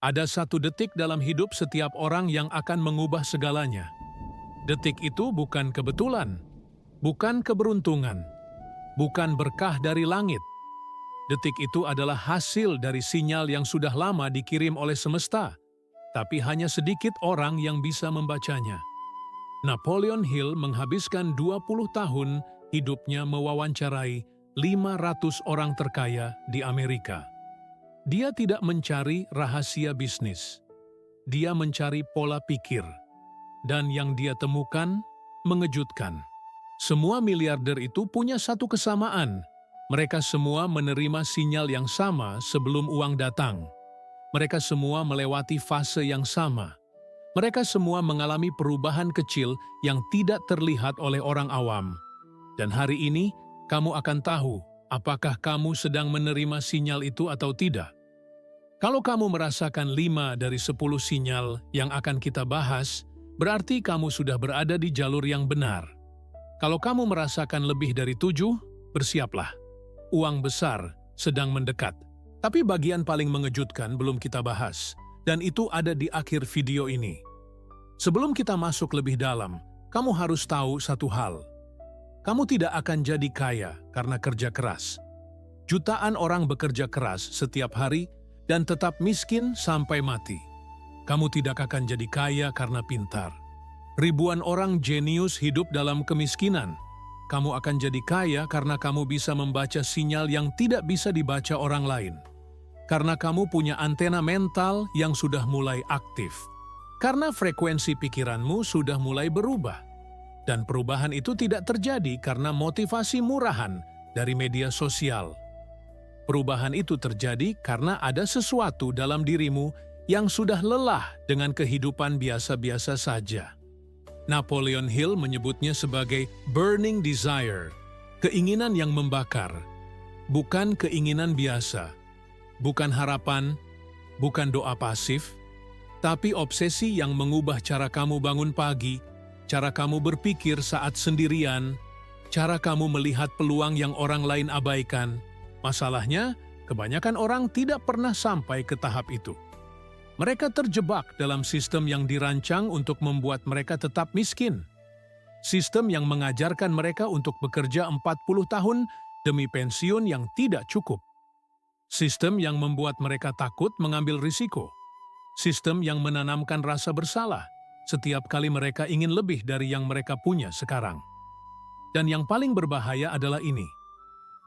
Ada satu detik dalam hidup setiap orang yang akan mengubah segalanya. Detik itu bukan kebetulan, bukan keberuntungan, bukan berkah dari langit. Detik itu adalah hasil dari sinyal yang sudah lama dikirim oleh semesta, tapi hanya sedikit orang yang bisa membacanya. Napoleon Hill menghabiskan 20 tahun hidupnya mewawancarai 500 orang terkaya di Amerika. Dia tidak mencari rahasia bisnis. Dia mencari pola pikir. Dan yang dia temukan mengejutkan. Semua miliarder itu punya satu kesamaan. Mereka semua menerima sinyal yang sama sebelum uang datang. Mereka semua melewati fase yang sama. Mereka semua mengalami perubahan kecil yang tidak terlihat oleh orang awam. Dan hari ini, kamu akan tahu apakah kamu sedang menerima sinyal itu atau tidak. Kalau kamu merasakan 5 dari 10 sinyal yang akan kita bahas, berarti kamu sudah berada di jalur yang benar. Kalau kamu merasakan lebih dari 7, bersiaplah. Uang besar sedang mendekat. Tapi bagian paling mengejutkan belum kita bahas, dan itu ada di akhir video ini. Sebelum kita masuk lebih dalam, kamu harus tahu satu hal. Kamu tidak akan jadi kaya karena kerja keras. Jutaan orang bekerja keras setiap hari dan tetap miskin sampai mati. Kamu tidak akan jadi kaya karena pintar. Ribuan orang jenius hidup dalam kemiskinan. Kamu akan jadi kaya karena kamu bisa membaca sinyal yang tidak bisa dibaca orang lain. Karena kamu punya antena mental yang sudah mulai aktif. Karena frekuensi pikiranmu sudah mulai berubah. Dan perubahan itu tidak terjadi karena motivasi murahan dari media sosial. Perubahan itu terjadi karena ada sesuatu dalam dirimu yang sudah lelah dengan kehidupan biasa-biasa saja. Napoleon Hill menyebutnya sebagai burning desire, keinginan yang membakar, bukan keinginan biasa, bukan harapan, bukan doa pasif, tapi obsesi yang mengubah cara kamu bangun pagi, cara kamu berpikir saat sendirian, cara kamu melihat peluang yang orang lain abaikan. Masalahnya, kebanyakan orang tidak pernah sampai ke tahap itu. Mereka terjebak dalam sistem yang dirancang untuk membuat mereka tetap miskin. Sistem yang mengajarkan mereka untuk bekerja 40 tahun demi pensiun yang tidak cukup. Sistem yang membuat mereka takut mengambil risiko. Sistem yang menanamkan rasa bersalah setiap kali mereka ingin lebih dari yang mereka punya sekarang. Dan yang paling berbahaya adalah ini.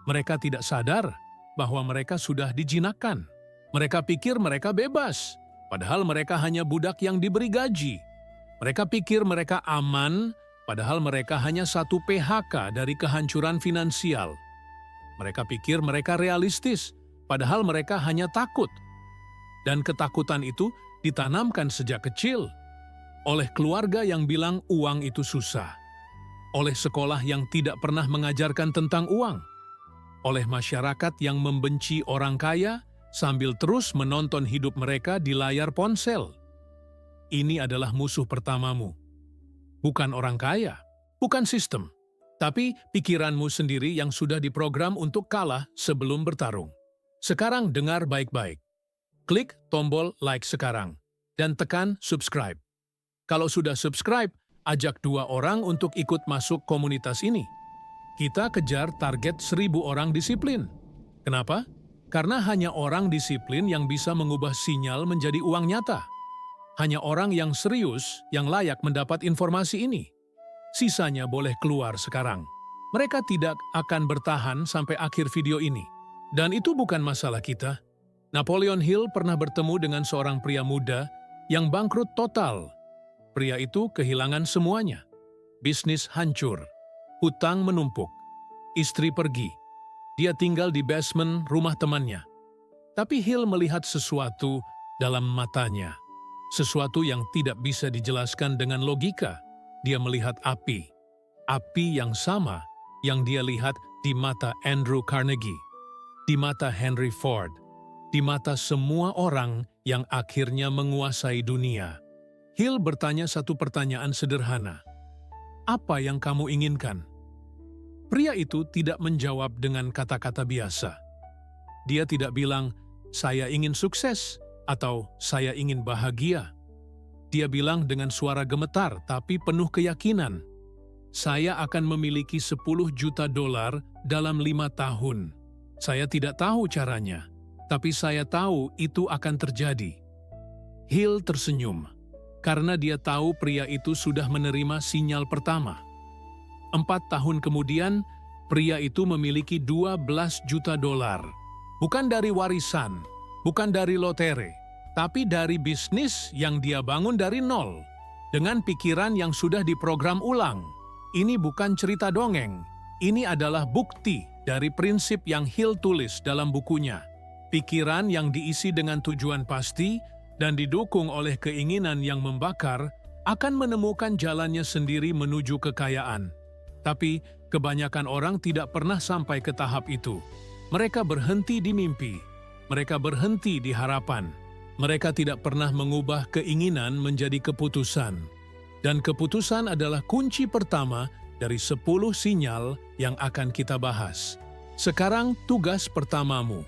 Mereka tidak sadar bahwa mereka sudah dijinakkan. Mereka pikir mereka bebas, padahal mereka hanya budak yang diberi gaji. Mereka pikir mereka aman, padahal mereka hanya satu PHK dari kehancuran finansial. Mereka pikir mereka realistis, padahal mereka hanya takut. Dan ketakutan itu ditanamkan sejak kecil. Oleh keluarga yang bilang uang itu susah. Oleh sekolah yang tidak pernah mengajarkan tentang uang. Oleh masyarakat yang membenci orang kaya sambil terus menonton hidup mereka di layar ponsel. Ini adalah musuh pertamamu. Bukan orang kaya, bukan sistem, tapi pikiranmu sendiri yang sudah diprogram untuk kalah sebelum bertarung. Sekarang dengar baik-baik. Klik tombol like sekarang dan tekan subscribe. Kalau sudah subscribe, ajak 2 orang untuk ikut masuk komunitas ini. Kita kejar target 1000 orang disiplin. Kenapa? Karena hanya orang disiplin yang bisa mengubah sinyal menjadi uang nyata. Hanya orang yang serius yang layak mendapat informasi ini. Sisanya boleh keluar sekarang. Mereka tidak akan bertahan sampai akhir video ini. Dan itu bukan masalah kita. Napoleon Hill pernah bertemu dengan seorang pria muda yang bangkrut total. Pria itu kehilangan semuanya. Bisnis hancur, hutang menumpuk, istri pergi. Dia tinggal di basement rumah temannya. Tapi Hill melihat sesuatu dalam matanya. Sesuatu yang tidak bisa dijelaskan dengan logika. Dia melihat api. Api yang sama yang dia lihat di mata Andrew Carnegie, di mata Henry Ford, di mata semua orang yang akhirnya menguasai dunia. Hill bertanya satu pertanyaan sederhana. Apa yang kamu inginkan? Pria itu tidak menjawab dengan kata-kata biasa. Dia tidak bilang, saya ingin sukses. Atau saya ingin bahagia. Dia bilang dengan suara gemetar tapi penuh keyakinan. Saya akan memiliki 10 juta dolar dalam 5 tahun. Saya tidak tahu caranya, tapi saya tahu itu akan terjadi. Hill tersenyum, karena dia tahu pria itu sudah menerima sinyal pertama. 4 tahun kemudian, pria itu memiliki 12 juta dolar. Bukan dari warisan, bukan dari lotre, tapi dari bisnis yang dia bangun dari nol. Dengan pikiran yang sudah diprogram ulang. Ini bukan cerita dongeng, ini adalah bukti dari prinsip yang Hill tulis dalam bukunya. Pikiran yang diisi dengan tujuan pasti dan didukung oleh keinginan yang membakar akan menemukan jalannya sendiri menuju kekayaan. Tapi kebanyakan orang tidak pernah sampai ke tahap itu. Mereka berhenti di mimpi, mereka berhenti di harapan. Mereka tidak pernah mengubah keinginan menjadi keputusan. Dan keputusan adalah kunci pertama dari 10 sinyal yang akan kita bahas. Sekarang tugas pertamamu.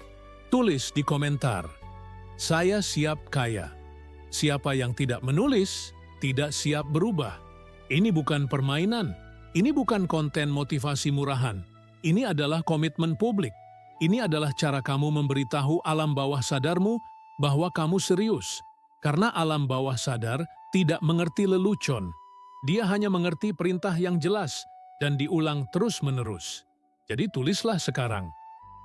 Tulis di komentar. Saya siap kaya. Siapa yang tidak menulis, tidak siap berubah. Ini bukan permainan. Ini bukan konten motivasi murahan. Ini adalah komitmen publik. Ini adalah cara kamu memberitahu alam bawah sadarmu bahwa kamu serius. Karena alam bawah sadar tidak mengerti lelucon. Dia hanya mengerti perintah yang jelas dan diulang terus-menerus. Jadi tulislah sekarang.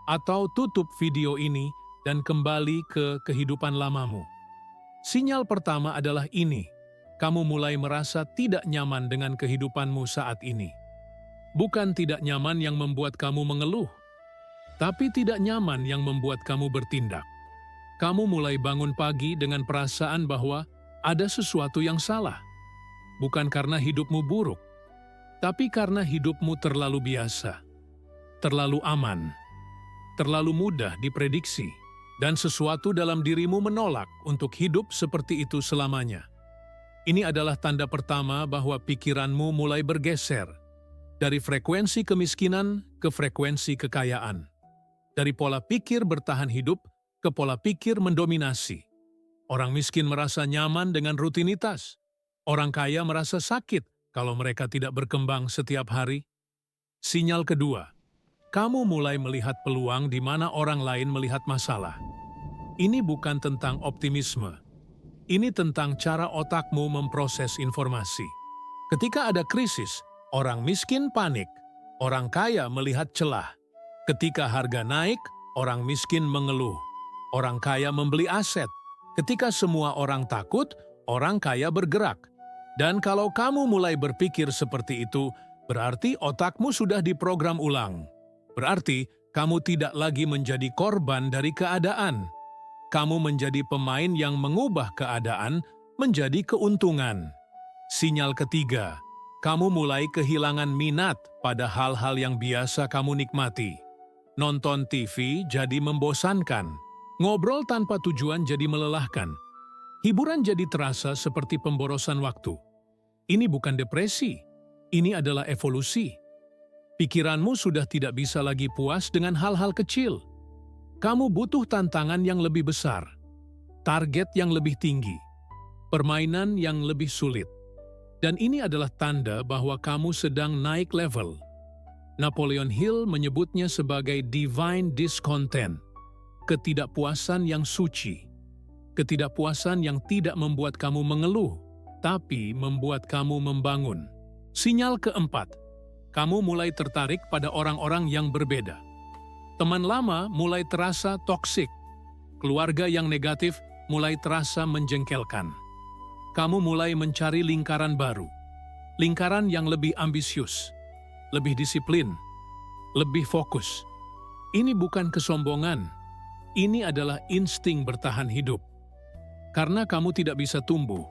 Atau tutup video ini dan kembali ke kehidupan lamamu. Sinyal pertama adalah ini. Kamu mulai merasa tidak nyaman dengan kehidupanmu saat ini. Bukan tidak nyaman yang membuat kamu mengeluh, tapi tidak nyaman yang membuat kamu bertindak. Kamu mulai bangun pagi dengan perasaan bahwa ada sesuatu yang salah. Bukan karena hidupmu buruk, tapi karena hidupmu terlalu biasa, terlalu aman, terlalu mudah diprediksi, dan sesuatu dalam dirimu menolak untuk hidup seperti itu selamanya. Ini adalah tanda pertama bahwa pikiranmu mulai bergeser dari frekuensi kemiskinan ke frekuensi kekayaan, dari pola pikir bertahan hidup ke pola pikir mendominasi. Orang miskin merasa nyaman dengan rutinitas. Orang kaya merasa sakit kalau mereka tidak berkembang setiap hari. Sinyal kedua, kamu mulai melihat peluang di mana orang lain melihat masalah. Ini bukan tentang optimisme. Ini tentang cara otakmu memproses informasi. Ketika ada krisis, orang miskin panik. Orang kaya melihat celah. Ketika harga naik, orang miskin mengeluh. Orang kaya membeli aset. Ketika semua orang takut, orang kaya bergerak. Dan kalau kamu mulai berpikir seperti itu, berarti otakmu sudah diprogram ulang. Berarti kamu tidak lagi menjadi korban dari keadaan. Kamu menjadi pemain yang mengubah keadaan menjadi keuntungan. Sinyal ketiga, kamu mulai kehilangan minat pada hal-hal yang biasa kamu nikmati. Nonton TV jadi membosankan. Ngobrol tanpa tujuan jadi melelahkan. Hiburan jadi terasa seperti pemborosan waktu. Ini bukan depresi, ini adalah evolusi. Pikiranmu sudah tidak bisa lagi puas dengan hal-hal kecil. Kamu butuh tantangan yang lebih besar, target yang lebih tinggi, permainan yang lebih sulit. Dan ini adalah tanda bahwa kamu sedang naik level. Napoleon Hill menyebutnya sebagai divine discontent. Ketidakpuasan yang suci, ketidakpuasan yang tidak membuat kamu mengeluh, tapi membuat kamu membangun. Sinyal keempat, kamu mulai tertarik pada orang-orang yang berbeda. Teman lama mulai terasa toksik, keluarga yang negatif mulai terasa menjengkelkan. Kamu mulai mencari lingkaran baru, lingkaran yang lebih ambisius, lebih disiplin, lebih fokus. Ini bukan kesombongan. Ini adalah insting bertahan hidup. Karena kamu tidak bisa tumbuh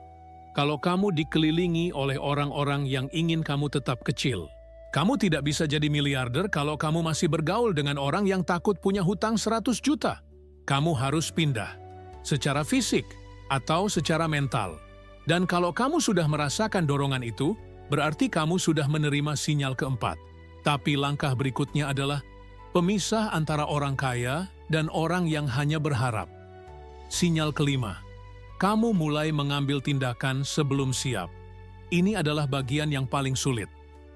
kalau kamu dikelilingi oleh orang-orang yang ingin kamu tetap kecil. Kamu tidak bisa jadi miliarder kalau kamu masih bergaul dengan orang yang takut punya hutang 100 juta. Kamu harus pindah, secara fisik atau secara mental. Dan kalau kamu sudah merasakan dorongan itu, berarti kamu sudah menerima sinyal keempat. Tapi langkah berikutnya adalah pemisah antara orang kaya dan orang yang hanya berharap. Sinyal kelima, kamu mulai mengambil tindakan sebelum siap. Ini adalah bagian yang paling sulit,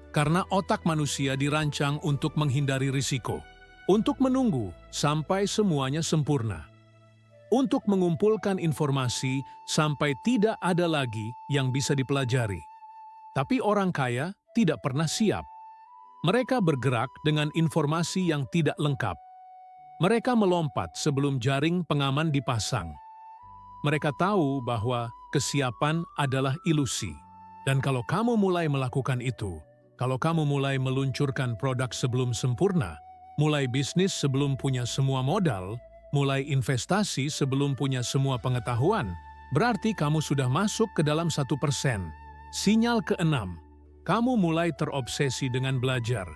karena otak manusia dirancang untuk menghindari risiko, untuk menunggu sampai semuanya sempurna, untuk mengumpulkan informasi sampai tidak ada lagi yang bisa dipelajari. Tapi orang kaya tidak pernah siap. Mereka bergerak dengan informasi yang tidak lengkap. Mereka melompat sebelum jaring pengaman dipasang. Mereka tahu bahwa kesiapan adalah ilusi. Dan kalau kamu mulai melakukan itu, kalau kamu mulai meluncurkan produk sebelum sempurna, mulai bisnis sebelum punya semua modal, mulai investasi sebelum punya semua pengetahuan, berarti kamu sudah masuk ke dalam 1%. Sinyal keenam, kamu mulai terobsesi dengan belajar.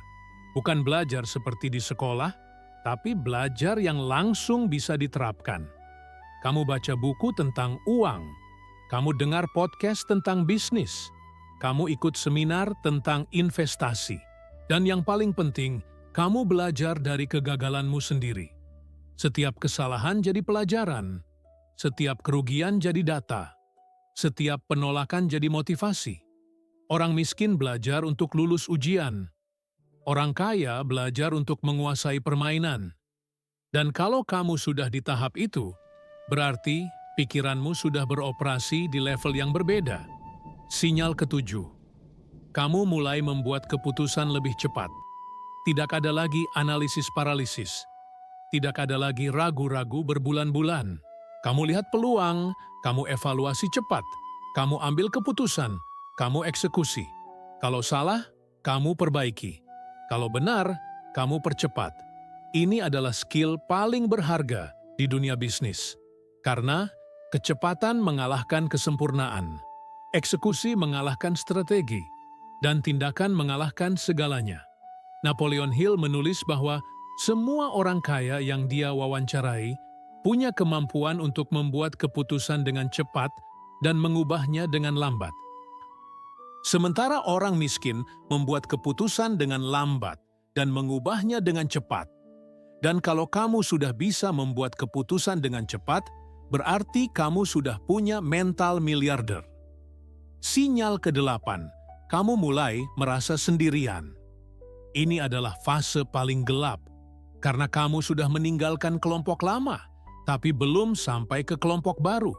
Bukan belajar seperti di sekolah, tapi belajar yang langsung bisa diterapkan. Kamu baca buku tentang uang, kamu dengar podcast tentang bisnis, kamu ikut seminar tentang investasi. Dan yang paling penting, kamu belajar dari kegagalanmu sendiri. Setiap kesalahan jadi pelajaran, setiap kerugian jadi data, setiap penolakan jadi motivasi. Orang miskin belajar untuk lulus ujian. Orang kaya belajar untuk menguasai permainan. Dan kalau kamu sudah di tahap itu, berarti pikiranmu sudah beroperasi di level yang berbeda. Sinyal ketujuh, kamu mulai membuat keputusan lebih cepat. Tidak ada lagi analisis paralisis. Tidak ada lagi ragu-ragu berbulan-bulan. Kamu lihat peluang, kamu evaluasi cepat, kamu ambil keputusan, kamu eksekusi. Kalau salah, kamu perbaiki. Kalau benar, kamu percepat. Ini adalah skill paling berharga di dunia bisnis. Karena kecepatan mengalahkan kesempurnaan, eksekusi mengalahkan strategi, dan tindakan mengalahkan segalanya. Napoleon Hill menulis bahwa semua orang kaya yang dia wawancarai punya kemampuan untuk membuat keputusan dengan cepat dan mengubahnya dengan lambat. Sementara orang miskin membuat keputusan dengan lambat dan mengubahnya dengan cepat. Dan kalau kamu sudah bisa membuat keputusan dengan cepat, berarti kamu sudah punya mental miliarder. Sinyal ke-8, kamu mulai merasa sendirian. Ini adalah fase paling gelap, karena kamu sudah meninggalkan kelompok lama, tapi belum sampai ke kelompok baru.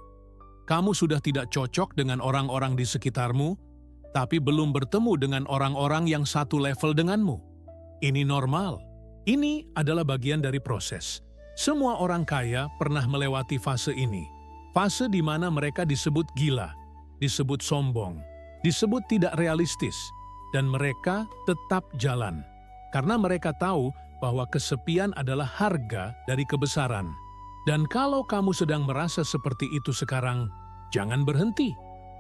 Kamu sudah tidak cocok dengan orang-orang di sekitarmu, tapi belum bertemu dengan orang-orang yang satu level denganmu. Ini normal. Ini adalah bagian dari proses. Semua orang kaya pernah melewati fase ini. Fase di mana mereka disebut gila, disebut sombong, disebut tidak realistis, dan mereka tetap jalan. Karena mereka tahu bahwa kesepian adalah harga dari kebesaran. Dan kalau kamu sedang merasa seperti itu sekarang, jangan berhenti.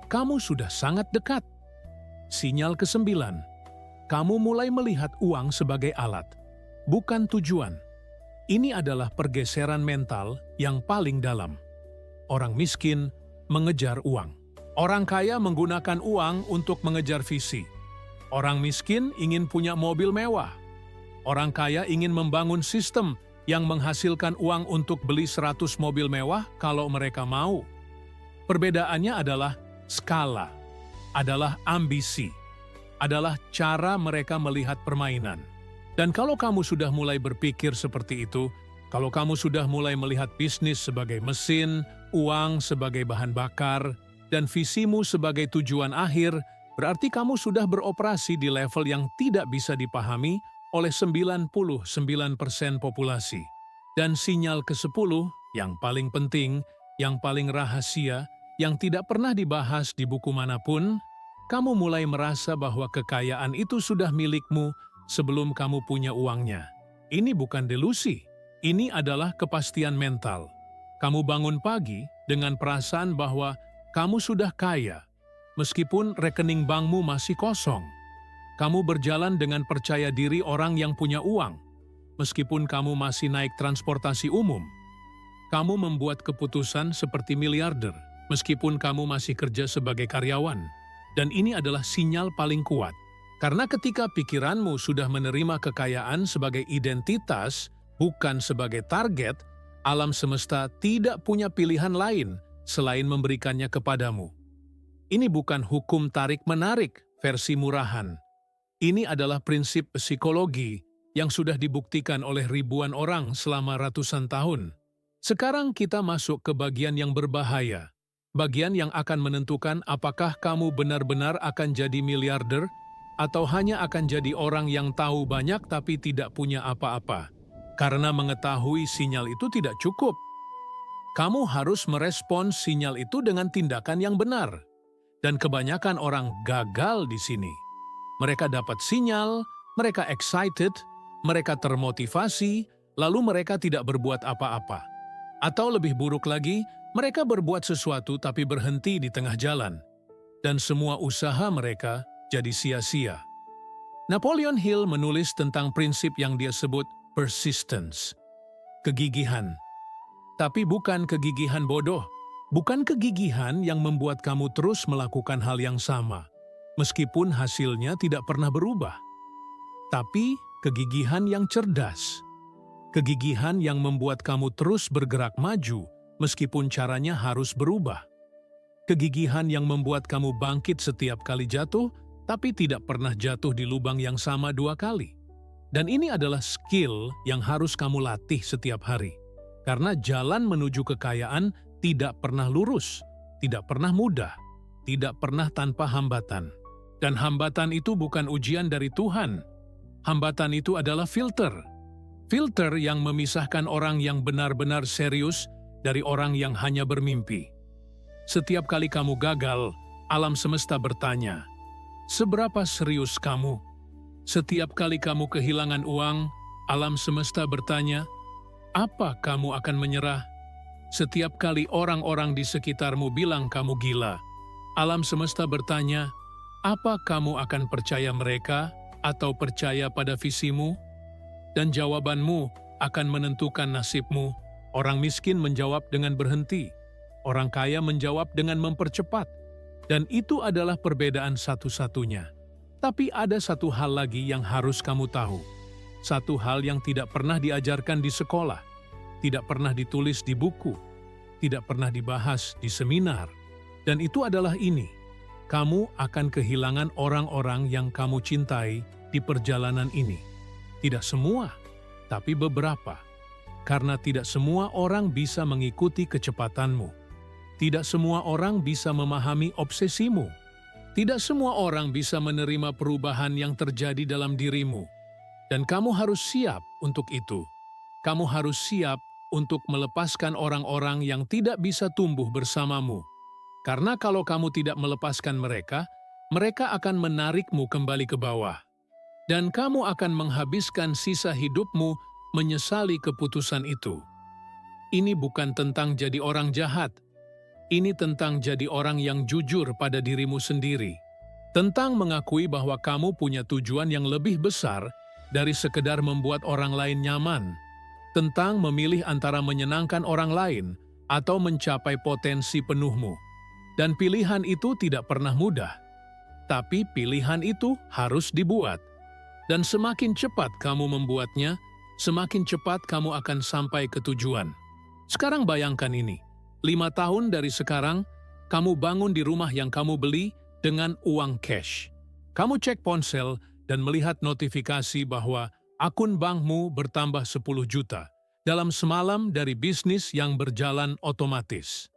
Kamu sudah sangat dekat. Sinyal ke-9, kamu mulai melihat uang sebagai alat, bukan tujuan. Ini adalah pergeseran mental yang paling dalam. Orang miskin mengejar uang. Orang kaya menggunakan uang untuk mengejar visi. Orang miskin ingin punya mobil mewah. Orang kaya ingin membangun sistem yang menghasilkan uang untuk beli 100 mobil mewah kalau mereka mau. Perbedaannya adalah skala, adalah ambisi, adalah cara mereka melihat permainan. Dan kalau kamu sudah mulai berpikir seperti itu, kalau kamu sudah mulai melihat bisnis sebagai mesin, uang sebagai bahan bakar, dan visimu sebagai tujuan akhir, berarti kamu sudah beroperasi di level yang tidak bisa dipahami oleh 99% populasi. Dan sinyal ke-10, yang paling penting, yang paling rahasia, yang tidak pernah dibahas di buku manapun, kamu mulai merasa bahwa kekayaan itu sudah milikmu sebelum kamu punya uangnya. Ini bukan delusi, ini adalah kepastian mental. Kamu bangun pagi dengan perasaan bahwa kamu sudah kaya, meskipun rekening bankmu masih kosong. Kamu berjalan dengan percaya diri orang yang punya uang, meskipun kamu masih naik transportasi umum. Kamu membuat keputusan seperti miliarder, meskipun kamu masih kerja sebagai karyawan. Dan ini adalah sinyal paling kuat. Karena ketika pikiranmu sudah menerima kekayaan sebagai identitas, bukan sebagai target, Alam semesta tidak punya pilihan lain selain memberikannya kepadamu. Ini bukan hukum tarik-menarik versi murahan. Ini adalah prinsip psikologi yang sudah dibuktikan oleh ribuan orang selama ratusan tahun. Sekarang kita masuk ke bagian yang berbahaya. Bagian yang akan menentukan apakah kamu benar-benar akan jadi miliarder atau hanya akan jadi orang yang tahu banyak tapi tidak punya apa-apa. Karena mengetahui sinyal itu tidak cukup. Kamu harus merespons sinyal itu dengan tindakan yang benar. Dan kebanyakan orang gagal di sini. Mereka dapat sinyal, mereka excited, mereka termotivasi, lalu mereka tidak berbuat apa-apa. Atau lebih buruk lagi, mereka berbuat sesuatu tapi berhenti di tengah jalan. Dan semua usaha mereka jadi sia-sia. Napoleon Hill menulis tentang prinsip yang dia sebut persistence, kegigihan. Tapi bukan kegigihan bodoh, bukan kegigihan yang membuat kamu terus melakukan hal yang sama, meskipun hasilnya tidak pernah berubah. Tapi kegigihan yang cerdas, kegigihan yang membuat kamu terus bergerak maju, meskipun caranya harus berubah. Kegigihan yang membuat kamu bangkit setiap kali jatuh, tapi tidak pernah jatuh di lubang yang sama 2 kali. Dan ini adalah skill yang harus kamu latih setiap hari. Karena jalan menuju kekayaan tidak pernah lurus, tidak pernah mudah, tidak pernah tanpa hambatan. Dan hambatan itu bukan ujian dari Tuhan. Hambatan itu adalah filter. Filter yang memisahkan orang yang benar-benar serius dari orang yang hanya bermimpi. Setiap kali kamu gagal, alam semesta bertanya, "Seberapa serius kamu?" Setiap kali kamu kehilangan uang, alam semesta bertanya, "Apa kamu akan menyerah?" Setiap kali orang-orang di sekitarmu bilang kamu gila, alam semesta bertanya, "Apa kamu akan percaya mereka atau percaya pada visimu?" Dan jawabanmu akan menentukan nasibmu. Orang miskin menjawab dengan berhenti, orang kaya menjawab dengan mempercepat. Dan itu adalah perbedaan satu-satunya. Tapi ada satu hal lagi yang harus kamu tahu. Satu hal yang tidak pernah diajarkan di sekolah, tidak pernah ditulis di buku, tidak pernah dibahas di seminar. Dan itu adalah ini. Kamu akan kehilangan orang-orang yang kamu cintai di perjalanan ini. Tidak semua, tapi beberapa. Karena tidak semua orang bisa mengikuti kecepatanmu. Tidak semua orang bisa memahami obsesimu. Tidak semua orang bisa menerima perubahan yang terjadi dalam dirimu. Dan kamu harus siap untuk itu. Kamu harus siap untuk melepaskan orang-orang yang tidak bisa tumbuh bersamamu. Karena kalau kamu tidak melepaskan mereka, mereka akan menarikmu kembali ke bawah. Dan kamu akan menghabiskan sisa hidupmu menyesali keputusan itu. Ini bukan tentang jadi orang jahat. Ini tentang jadi orang yang jujur pada dirimu sendiri. Tentang mengakui bahwa kamu punya tujuan yang lebih besar dari sekedar membuat orang lain nyaman. Tentang memilih antara menyenangkan orang lain atau mencapai potensi penuhmu. Dan pilihan itu tidak pernah mudah. Tapi pilihan itu harus dibuat. Dan semakin cepat kamu membuatnya, semakin cepat kamu akan sampai ke tujuan. Sekarang bayangkan ini. 5 tahun dari sekarang, kamu bangun di rumah yang kamu beli dengan uang cash. Kamu cek ponsel dan melihat notifikasi bahwa akun bankmu bertambah 10 juta dalam semalam dari bisnis yang berjalan otomatis.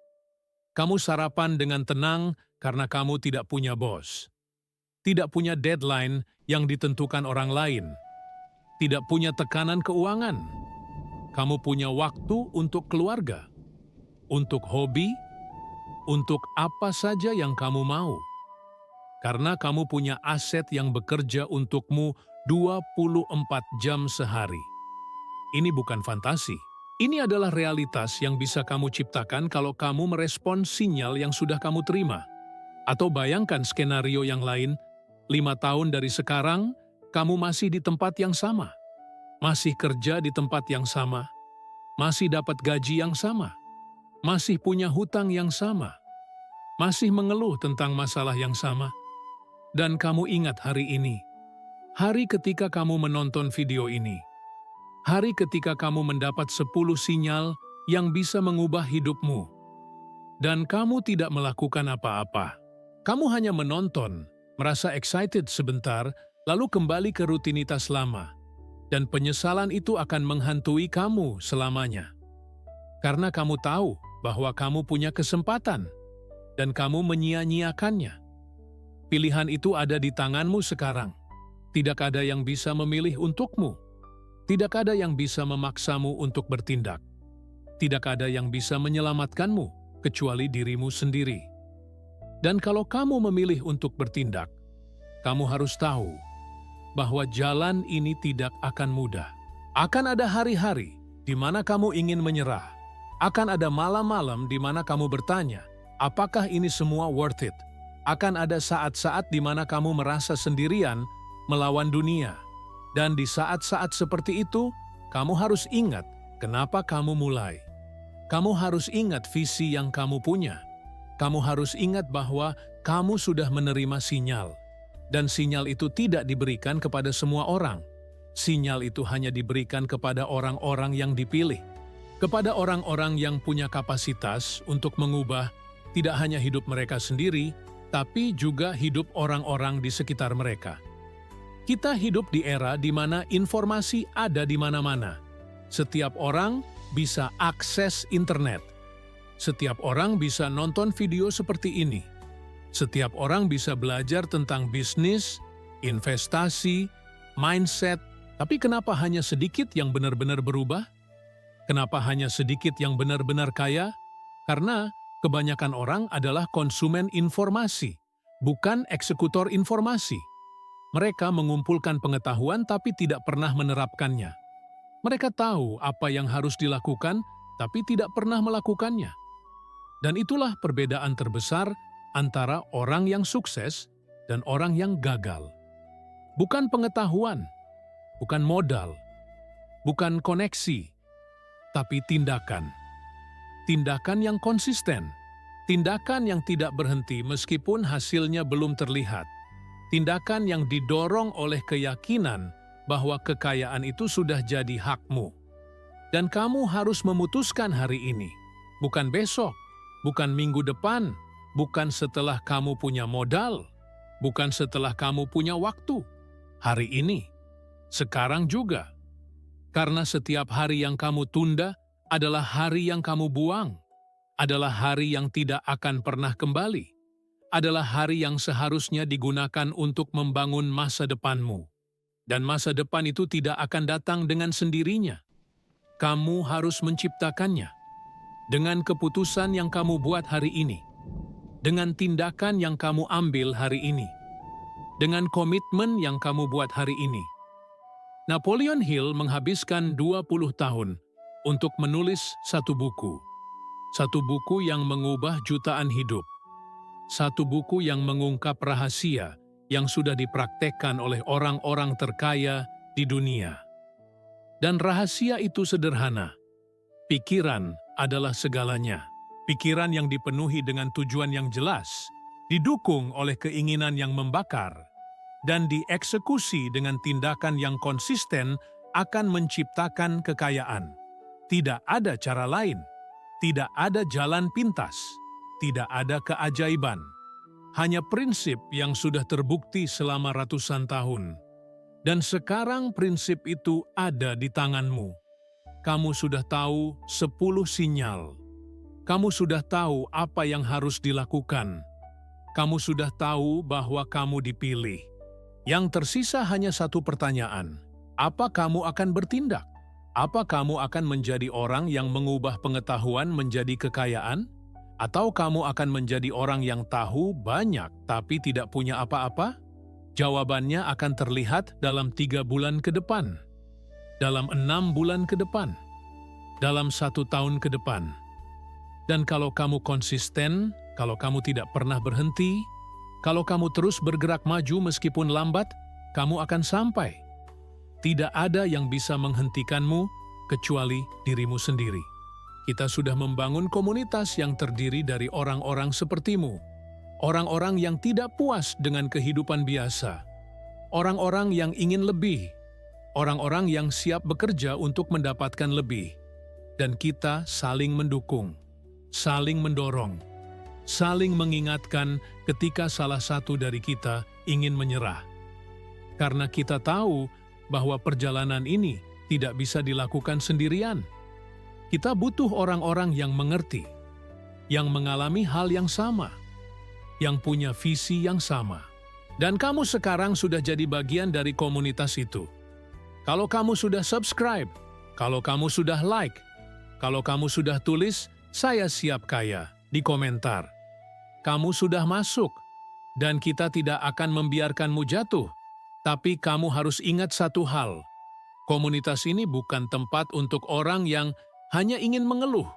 Kamu sarapan dengan tenang karena kamu tidak punya bos. Tidak punya deadline yang ditentukan orang lain. Tidak punya tekanan keuangan. Kamu punya waktu untuk keluarga. Untuk hobi, untuk apa saja yang kamu mau. Karena kamu punya aset yang bekerja untukmu 24 jam sehari. Ini bukan fantasi. Ini adalah realitas yang bisa kamu ciptakan kalau kamu merespons sinyal yang sudah kamu terima. Atau bayangkan skenario yang lain, 5 tahun dari sekarang, kamu masih di tempat yang sama. Masih kerja di tempat yang sama. Masih dapat gaji yang sama. Masih punya hutang yang sama, masih mengeluh tentang masalah yang sama. Dan kamu ingat hari ini, hari ketika kamu menonton video ini, hari ketika kamu mendapat 10 sinyal yang bisa mengubah hidupmu. Dan kamu tidak melakukan apa-apa. Kamu hanya menonton, merasa excited sebentar, lalu kembali ke rutinitas lama. Dan penyesalan itu akan menghantui kamu selamanya. Karena kamu tahu bahwa kamu punya kesempatan, dan kamu menyia-nyiakannya. Pilihan itu ada di tanganmu sekarang. Tidak ada yang bisa memilih untukmu. Tidak ada yang bisa memaksamu untuk bertindak. Tidak ada yang bisa menyelamatkanmu, kecuali dirimu sendiri. Dan kalau kamu memilih untuk bertindak, kamu harus tahu bahwa jalan ini tidak akan mudah. Akan ada hari-hari di mana kamu ingin menyerah. Akan ada malam-malam di mana kamu bertanya, apakah ini semua worth it? Akan ada saat-saat di mana kamu merasa sendirian melawan dunia. Dan di saat-saat seperti itu, kamu harus ingat kenapa kamu mulai. Kamu harus ingat visi yang kamu punya. Kamu harus ingat bahwa kamu sudah menerima sinyal. Dan sinyal itu tidak diberikan kepada semua orang. Sinyal itu hanya diberikan kepada orang-orang yang dipilih. Kepada orang-orang yang punya kapasitas untuk mengubah tidak hanya hidup mereka sendiri, tapi juga hidup orang-orang di sekitar mereka. Kita hidup di era di mana informasi ada di mana-mana. Setiap orang bisa akses internet. Setiap orang bisa nonton video seperti ini. Setiap orang bisa belajar tentang bisnis, investasi, mindset. Tapi kenapa hanya sedikit yang benar-benar berubah? Kenapa hanya sedikit yang benar-benar kaya? Karena kebanyakan orang adalah konsumen informasi, bukan eksekutor informasi. Mereka mengumpulkan pengetahuan tapi tidak pernah menerapkannya. Mereka tahu apa yang harus dilakukan, tapi tidak pernah melakukannya. Dan itulah perbedaan terbesar antara orang yang sukses dan orang yang gagal. Bukan pengetahuan, bukan modal, bukan koneksi, tapi tindakan. Tindakan yang konsisten, tindakan yang tidak berhenti meskipun hasilnya belum terlihat. Tindakan yang didorong oleh keyakinan bahwa kekayaan itu sudah jadi hakmu. Dan kamu harus memutuskan hari ini, bukan besok, bukan minggu depan, bukan setelah kamu punya modal, bukan setelah kamu punya waktu. Hari ini, sekarang juga. Karena setiap hari yang kamu tunda adalah hari yang kamu buang, adalah hari yang tidak akan pernah kembali, adalah hari yang seharusnya digunakan untuk membangun masa depanmu. Dan masa depan itu tidak akan datang dengan sendirinya. Kamu harus menciptakannya. Dengan keputusan yang kamu buat hari ini. Dengan tindakan yang kamu ambil hari ini. Dengan komitmen yang kamu buat hari ini. Napoleon Hill menghabiskan 20 tahun untuk menulis satu buku. Satu buku yang mengubah jutaan hidup. Satu buku yang mengungkap rahasia yang sudah dipraktekkan oleh orang-orang terkaya di dunia. Dan rahasia itu sederhana. Pikiran adalah segalanya. Pikiran yang dipenuhi dengan tujuan yang jelas, didukung oleh keinginan yang membakar, dan dieksekusi dengan tindakan yang konsisten akan menciptakan kekayaan. Tidak ada cara lain. Tidak ada jalan pintas. Tidak ada keajaiban. Hanya prinsip yang sudah terbukti selama ratusan tahun. Dan sekarang prinsip itu ada di tanganmu. Kamu sudah tahu 10 sinyal. Kamu sudah tahu apa yang harus dilakukan. Kamu sudah tahu bahwa kamu dipilih. Yang tersisa hanya satu pertanyaan. Apa kamu akan bertindak? Apa kamu akan menjadi orang yang mengubah pengetahuan menjadi kekayaan? Atau kamu akan menjadi orang yang tahu banyak tapi tidak punya apa-apa? Jawabannya akan terlihat dalam 3 bulan ke depan, dalam 6 bulan ke depan, dalam 1 tahun ke depan. Dan kalau kamu konsisten, kalau kamu tidak pernah berhenti, kalau kamu terus bergerak maju meskipun lambat, kamu akan sampai. Tidak ada yang bisa menghentikanmu kecuali dirimu sendiri. Kita sudah membangun komunitas yang terdiri dari orang-orang sepertimu. Orang-orang yang tidak puas dengan kehidupan biasa. Orang-orang yang ingin lebih. Orang-orang yang siap bekerja untuk mendapatkan lebih. dan kita saling mendukung, saling mendorong, saling mengingatkan ketika salah satu dari kita ingin menyerah. Karena kita tahu bahwa perjalanan ini tidak bisa dilakukan sendirian. Kita butuh orang-orang yang mengerti, yang mengalami hal yang sama, yang punya visi yang sama. Dan kamu sekarang sudah jadi bagian dari komunitas itu. Kalau kamu sudah subscribe, kalau kamu sudah like, kalau kamu sudah tulis, "Saya siap kaya" di komentar. Kamu sudah masuk, dan kita tidak akan membiarkanmu jatuh. Tapi kamu harus ingat satu hal. Komunitas ini bukan tempat untuk orang yang hanya ingin mengeluh.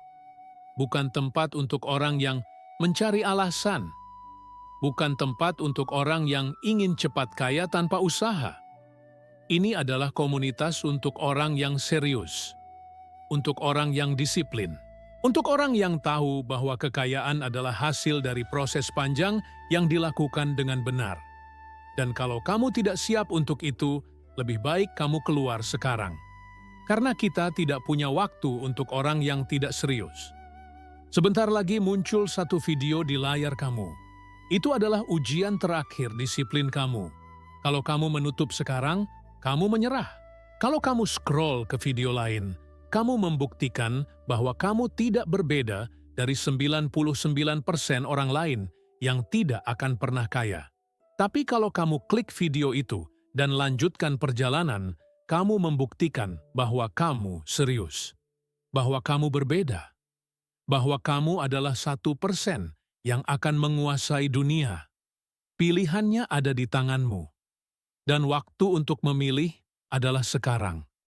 Bukan tempat untuk orang yang mencari alasan. Bukan tempat untuk orang yang ingin cepat kaya tanpa usaha. Ini adalah komunitas untuk orang yang serius, untuk orang yang disiplin, untuk orang yang tahu bahwa kekayaan adalah hasil dari proses panjang yang dilakukan dengan benar. Dan kalau kamu tidak siap untuk itu, lebih baik kamu keluar sekarang. Karena kita tidak punya waktu untuk orang yang tidak serius. Sebentar lagi muncul satu video di layar kamu. Itu adalah ujian terakhir disiplin kamu. Kalau kamu menutup sekarang, kamu menyerah. Kalau kamu scroll ke video lain, kamu membuktikan bahwa kamu tidak berbeda dari 99% orang lain yang tidak akan pernah kaya. Tapi kalau kamu klik video itu dan lanjutkan perjalanan, kamu membuktikan bahwa kamu serius, bahwa kamu berbeda, bahwa kamu adalah 1% yang akan menguasai dunia. Pilihannya ada di tanganmu. Dan waktu untuk memilih adalah sekarang.